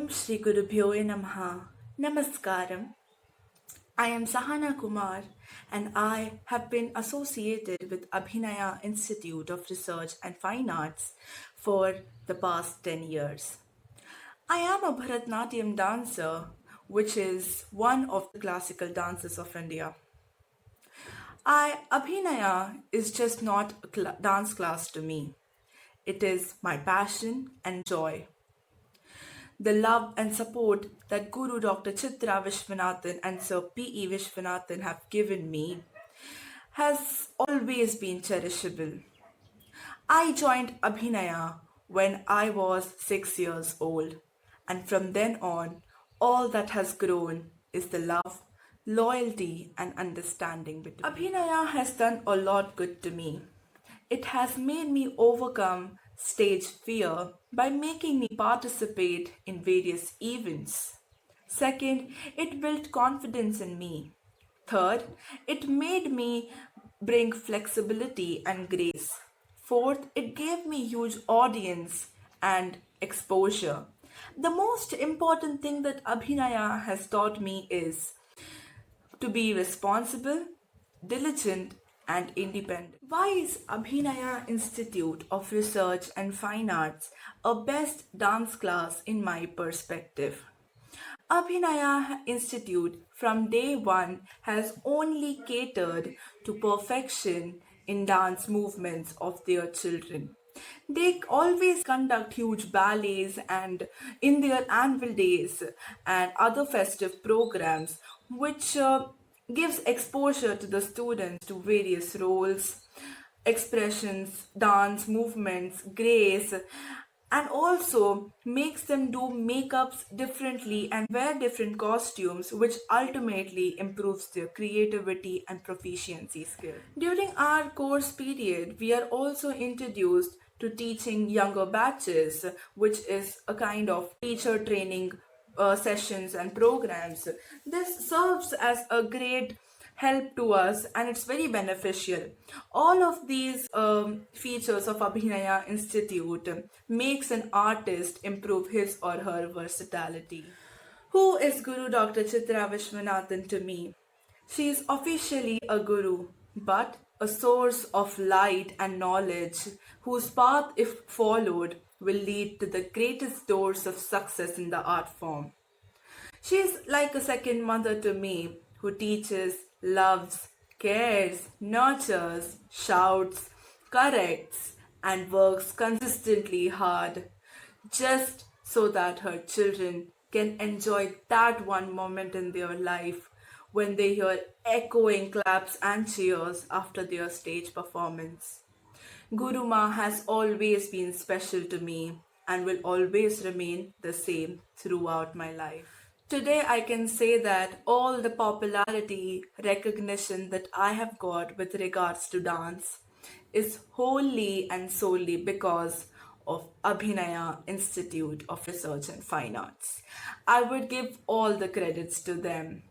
Shri Gurubhyo Namaha. Namaskaram. I am Sahana Kumar and I have been associated with Abhinaya Institute of Research and Fine Arts for the past 10 years. I am a Bharatnatyam dancer, which is one of the classical dances of India. Abhinaya is just not a dance class to me. It is my passion and joy. The love and support that Guru Dr. Chitra Vishwanathan and Sir P.E. Vishwanathan have given me has always been cherishable. I joined Abhinaya when I was 6 years old, and from then on, all that has grown is the love, loyalty, and understanding between. Abhinaya has done a lot good to me. It has made me overcome stage fear by making me participate in various events. Second, it built confidence in me. Third, it made me bring flexibility and grace. Fourth, it gave me huge audience and exposure. The most important thing that Abhinaya has taught me is to be responsible, diligent, and independent. Why is Abhinaya Institute of Research and Fine Arts a best dance class in my perspective? Abhinaya Institute from day one has only catered to perfection in dance movements of their children. They always conduct huge ballets and in their annual days and other festive programs, which gives exposure to the students to various roles, expressions, dance, movements, grace, and also makes them do makeups differently and wear different costumes, which ultimately improves their creativity and proficiency skill. During our course period, we are also introduced to teaching younger batches, which is a kind of teacher training sessions and programs. This serves as a great help to us and it's very beneficial. All of these features of Abhinaya Institute makes an artist improve his or her versatility. Who is Guru Dr. Chitra Vishwanathan to me? She is officially a guru, but a source of light and knowledge whose path, if followed, will lead to the greatest doors of success in the art form. She's like a second mother to me who teaches, loves, cares, nurtures, shouts, corrects, and works consistently hard just so that her children can enjoy that one moment in their life when they hear echoing claps and cheers after their stage performance. Guru Ma has always been special to me and will always remain the same throughout my life. Today, I can say that all the popularity, recognition that I have got with regards to dance is wholly and solely because of Abhinaya Institute of Research and Fine Arts. I would give all the credits to them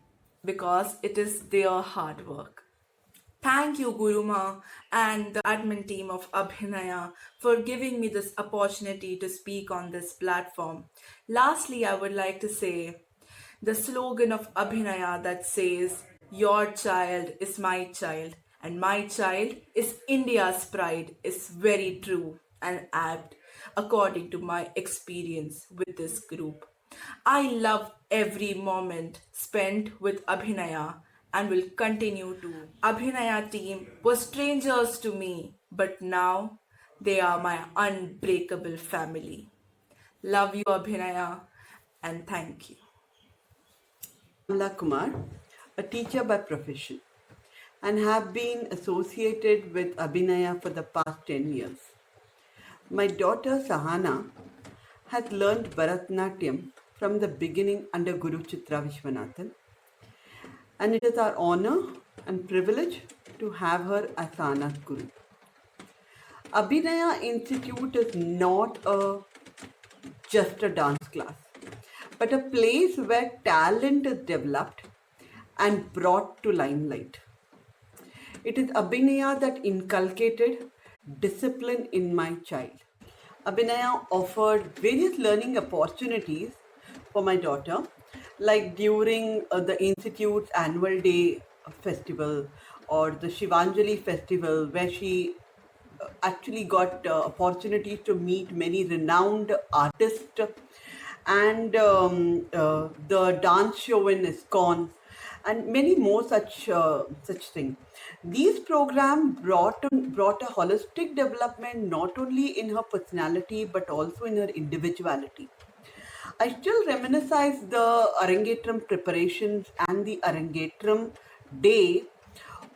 because it is their hard work. Thank you, Guruma and the admin team of Abhinaya for giving me this opportunity to speak on this platform. Lastly, I would like to say the slogan of Abhinaya that says, "Your child is my child, and my child is India's pride," is very true and apt according to my experience with this group. I love every moment spent with Abhinaya and will continue to. Abhinaya team were strangers to me, but now they are my unbreakable family. Love you, Abhinaya, and thank you. Amla Kumar, a teacher by profession, and have been associated with Abhinaya for the past 10 years. My daughter Sahana has learned Bharatnatyam from the beginning under Guru Chitra Vishwanathan, and it is our honor and privilege to have her as Sahana's Guru. Abhinaya Institute is not just a dance class, but a place where talent is developed and brought to limelight. It is Abhinaya that inculcated discipline in my child. Abhinaya offered various learning opportunities for my daughter, like during the Institute's annual day festival or the Shivanjali festival, where she actually got opportunities to meet many renowned artists and the dance show in ISKCON and many more such things. These programs brought a holistic development not only in her personality but also in her individuality. I still reminisce the Arangetram preparations and the Arangetram day.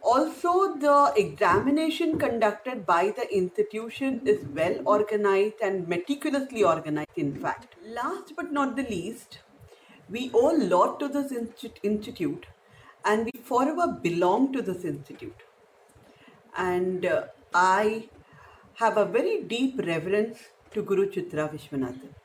Also, the examination conducted by the institution is well organized and meticulously organized, in fact. Last but not the least, we owe a lot to this institute and we forever belong to this institute. And I have a very deep reverence to Guru Chitra Vishwanathan.